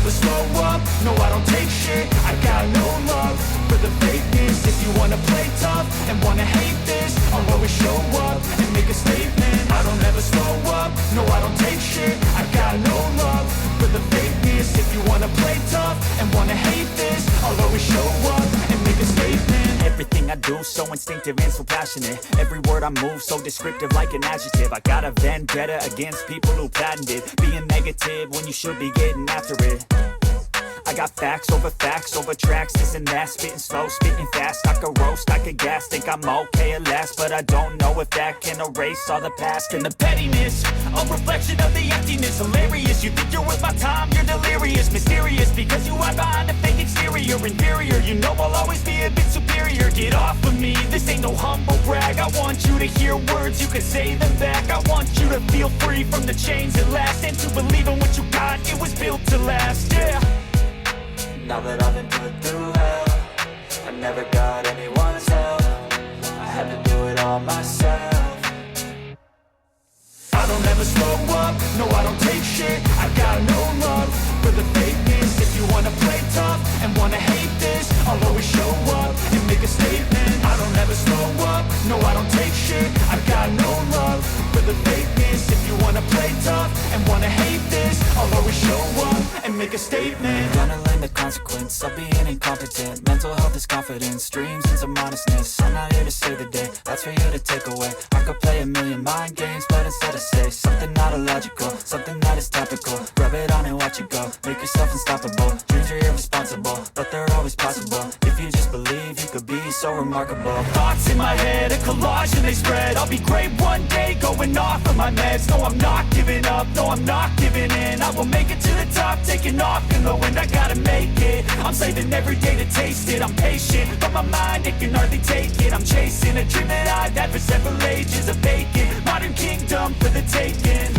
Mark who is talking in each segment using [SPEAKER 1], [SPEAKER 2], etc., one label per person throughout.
[SPEAKER 1] never slow up, no I don't take shit. I got no love for the fakeness. If you wanna play tough and wanna hate this, I'll always show up and make a statement. I don't ever slow up, no I don't take shit. I got no love for the fakeness. If you wanna play tough and wanna hate this, I'll always show up and make a statement.
[SPEAKER 2] Everything I do so instinctive and so passionate. Every word I move so descriptive like an adjective. I got a vendetta against people who patented being negative when you should be getting after it. I got facts over tracks, this and that. Spitting slow, spitting fast, I could roast, I could gas. Think I'm okay at last, but I don't know if that can erase all the past. And the pettiness, a reflection of the emptiness. Hilarious, you think you're worth my time, you're delirious. Mysterious, because you hide behind a fake exterior. Inferior, you know I'll always be a bit superior. Get off of me, this ain't no humble brag. I want you to hear words, you can say them back. I want you to feel free from the chains that last, and to believe in what you got, it was built to last, yeah.
[SPEAKER 3] Now that I've been put through hell, I never got anyone's help. I had to do it all myself.
[SPEAKER 1] I don't ever slow up, no I don't take shit. I got no love for the fakeness. If you wanna play tough and wanna hate this, I'll always show up and make a statement. I don't ever slow up, no I don't take shit. I got no love for the fakeness. If you wanna play tough and wanna hate this, I'll always show up and make a statement.
[SPEAKER 3] Gonna learn the consequence of being incompetent. Mental health is confidence, dreams and some honestness. I'm not here to save the day, that's for you to take away. I could play a million mind games, but instead I say something not illogical, something that is topical. Rub it on and watch it go, make yourself unstoppable. Dreams are irresponsible, but they're always possible. If you just believe, you could be so remarkable.
[SPEAKER 1] Thoughts in my head, a collage and they spread. I'll be great one day, going off of my meds. No, I'm not giving up, no, I'm not giving in. I will make it to the top, taking off in the wind. I gotta make it, I'm saving every day to taste it. I'm patient, but my mind, it can hardly take it. I'm chasing a dream that I've had for several ages. A vacant, modern kingdom for the taking.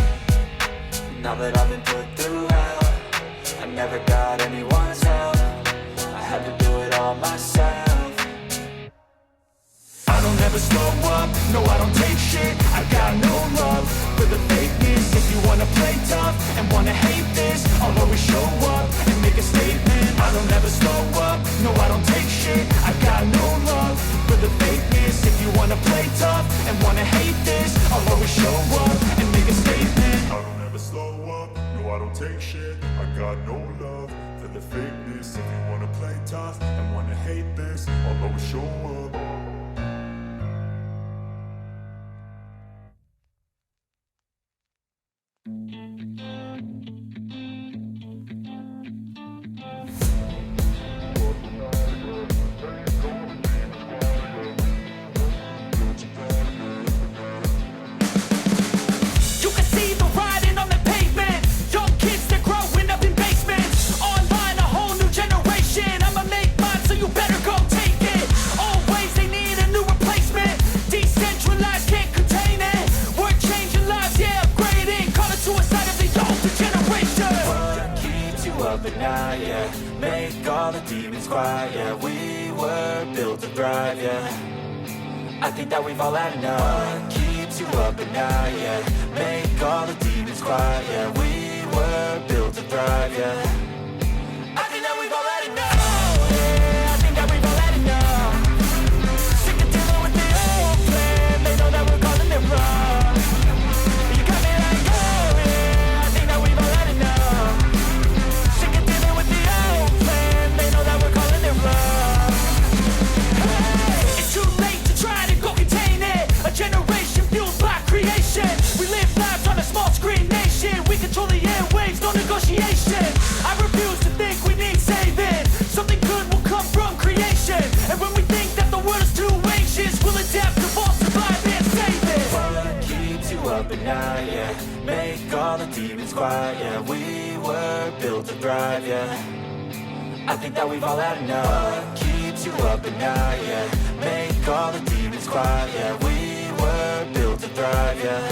[SPEAKER 3] Now that I've been put through hell, I never got anyone's help. I had to do it all myself.
[SPEAKER 1] I don't ever slow up, no I don't take shit. I got no love for the fakeness. If you wanna play tough and wanna hate this, I'll always show up and make a statement. I don't ever slow up, no I don't take shit. I got no love for the fakeness. If you wanna play tough and wanna hate this, I'll always show up and make a statement.
[SPEAKER 4] I don't ever slow up, no I don't take shit. I got no love for the fakeness. If you wanna play tough and wanna hate this, I'll always show up.
[SPEAKER 3] But now, yeah, make all the demons quiet. Yeah, we were built to thrive, yeah. I think that we've all had enough. What keeps you up at night, yeah. Make all the demons quiet. Yeah, we were built to thrive, yeah. I think that we've all had enough. Oh, yeah, I think that we've all had enough. Sick of dealing with the old plan. They know that we're calling it wrong. You got me like, oh, yeah, I think that we've all had enough.
[SPEAKER 1] Generation fueled by creation. We live lives on a small screen nation. We control the airwaves, no negotiation. I refuse to think we need saving. Something good will come from creation. And when we think that the world is too anxious, we'll adapt, evolve, survive, and save it.
[SPEAKER 3] What keeps you up at night, yeah. Make all the demons quiet, yeah. We were built to thrive, yeah. I think that we've all had enough. What keeps you up at night, yeah. Make all the demons quiet, yeah. We were built to thrive, yeah.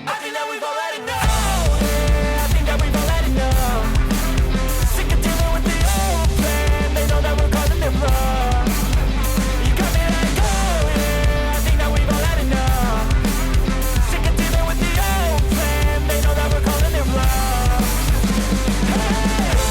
[SPEAKER 3] I think that we've all had enough. Oh, yeah, I think that we've all had enough. Sick of dealing with the old plan. They know that we're calling it wrong. You got me like, oh, yeah, I think that we've all had enough. Sick of dealing with the old plan. They know that we're calling it wrong. Hey.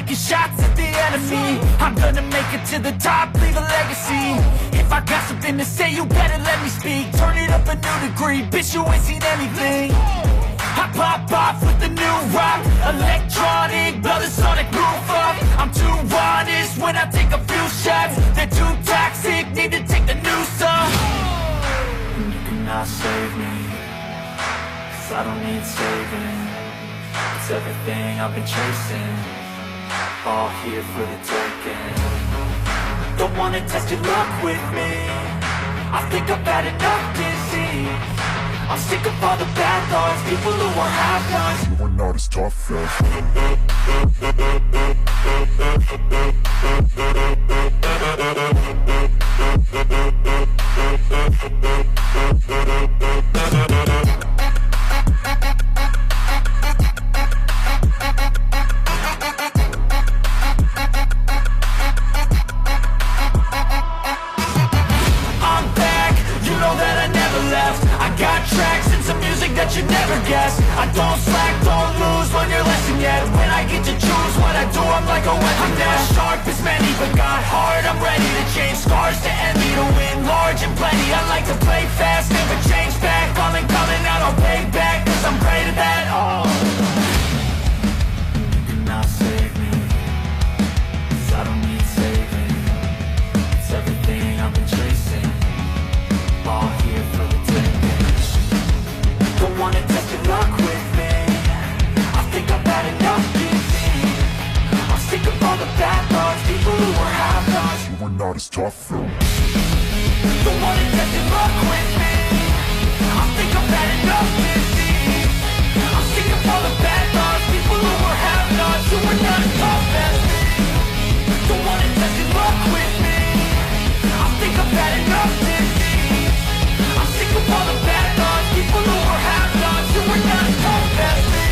[SPEAKER 1] taking shots at the enemy. I'm gonna make it to the top, leave a legacy. If I got something to say, you better let me speak. Turn it up a new degree, bitch, you ain't seen anything. I pop off with the new rock, electronic, blow the sonic roof up. I'm too honest when I take a few shots. They're too toxic, need to take the noose off.
[SPEAKER 3] You cannot save me, 'cause I don't need saving. It's everything I've been chasing, all here for the taking.
[SPEAKER 1] Don't wanna test your luck with me, I think I've had enough disease. I'm sick of all the bad thoughts, people who are half-nots.
[SPEAKER 4] You are not as tough as
[SPEAKER 1] I'm back, you know that I never left. I got tracks and some music that you never guessed. I don't slack, don't lose, learn your lesson yet. When I get to choose what I do, I'm like a weapon. I'm not sharp as many, but got hard. I'm ready to change scars to envy, to win large and plenty. I like to play fast, never change back. Calling out, I'll pay back, 'cause I'm great at that. Oh.
[SPEAKER 3] You cannot save me, 'cause I don't need saving. It's everything I've been chasing, all here for the taking.
[SPEAKER 1] Don't wanna test your luck with me, I think I've had enough disease. I'm sick of all the bad thoughts, people who are half-nots.
[SPEAKER 4] you are not as tough as
[SPEAKER 1] Don't wanna test your luck with me, I think I've had enough disease. I'm sick of all the bad thoughts, people who are half-nots, who are not as tough as me. Don't wanna test your luck with me, I think I've had enough disease. I'm sick of all the bad thoughts, people who are half-nots, who are not as tough as me.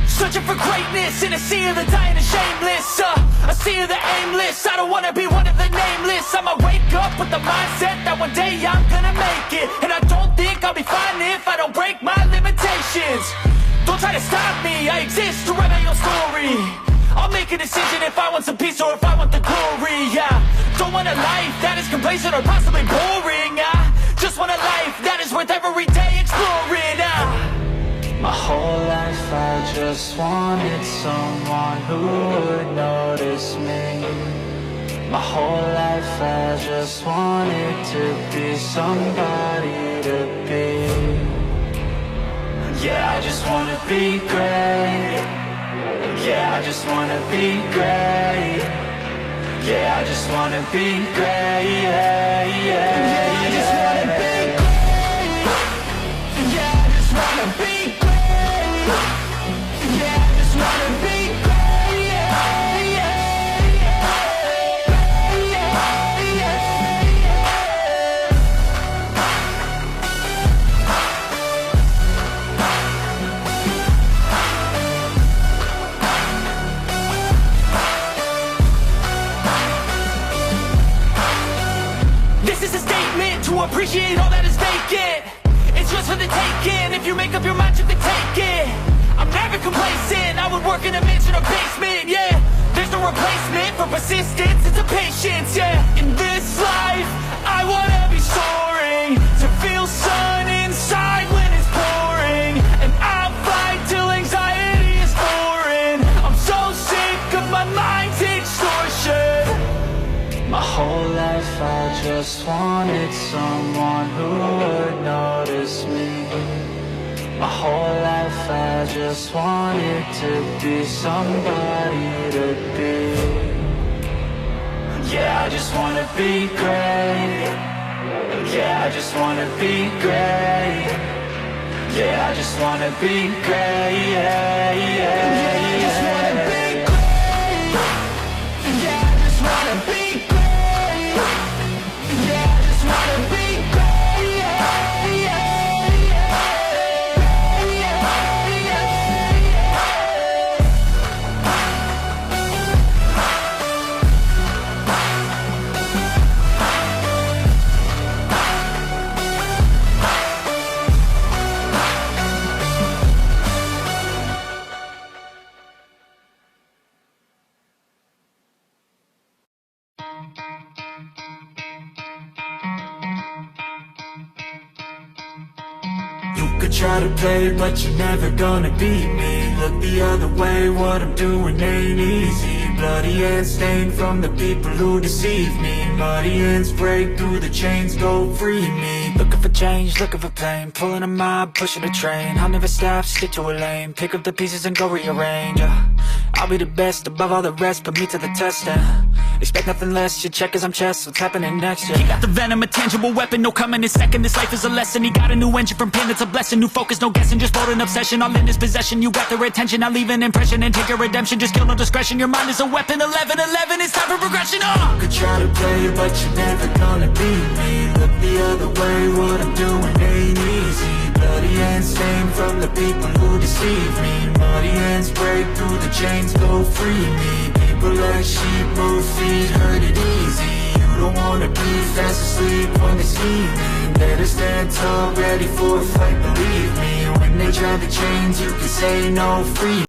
[SPEAKER 1] Searching for greatness in a sea of the dying and shameless, a sea of the aimless. I don't wanna be one of the nameless. I'ma wake up with the mindset that one day I'm gonna make it. And I don't think I'll be fine if I don't break my limitations. Don't try to stop me, I exist to write my own story. I'll make a decision if I want some peace or if I want the glory. Don't want a life that is complacent or possibly boring. Just want a life that is worth every day exploring.
[SPEAKER 3] My whole life I just wanted someone who would notice me. My whole life I just wanted to be somebody to be. Yeah, I just wanna be great. Yeah, I just wanna be great. Yeah, I just wanna be great. Yeah, I just wanna be great. Yeah, I just wanna be great. Yeah, I just wanna be great. Yeah, This is a statement to appreciate all that is vacant. It's yours for the taking. If you make up your mind, you can take it. I'm never complacent, I would work in a mansion or basement, yeah. There's no replacement for persistence, it's a patience, yeah. In this life, I wanna be soaring, to feel sun inside when it's pouring. And I'll fight till anxiety is foreign. I'm so sick of my mind's extortion. My whole life I just wanted someone who would notice me. My whole life I just wanted to be somebody to be. Yeah, I just wanna be great. Yeah, I just wanna be great. Yeah, I just wanna be great. Yeah, yeah, yeah, I just wanna be great. Yeah, I just wanna be great. Yeah, I just wanna be great. Yeah, yeah, yeah, yeah, yeah. You could try to play, but you're never gonna beat me. Look the other way, what I'm doing ain't easy. Bloody hands stained from the people who deceive me. Muddy hands break through the chains, go free me. Looking for change, looking for pain, pulling a mob, pushing a train. I'll never stop, stick to a lane, pick up the pieces and go rearrange. I'll be the best above all the rest, put me to the test and expect nothing less, you check as I'm chess, what's happening next, yeah. He got the venom, a tangible weapon, no coming in second. This life is a lesson, he got a new engine from pain, it's a blessing. New focus, no guessing, just bold an obsession. All in his possession, you got their attention. I'll leave an impression and take your redemption. Just kill no discretion, your mind is a weapon. 11-11, it's time for progression, You could try to play, but you're never gonna beat me. Look the other way, what I'm doing ain't easy. Bloody hands stained from the people who deceive me. Muddy hands break through the chains, go free me. People like sheep move feet, hurt it easy. You don't wanna be fast asleep when they're scheming. Better stand tall, ready for a fight, believe me. When they try to change, you can say no, free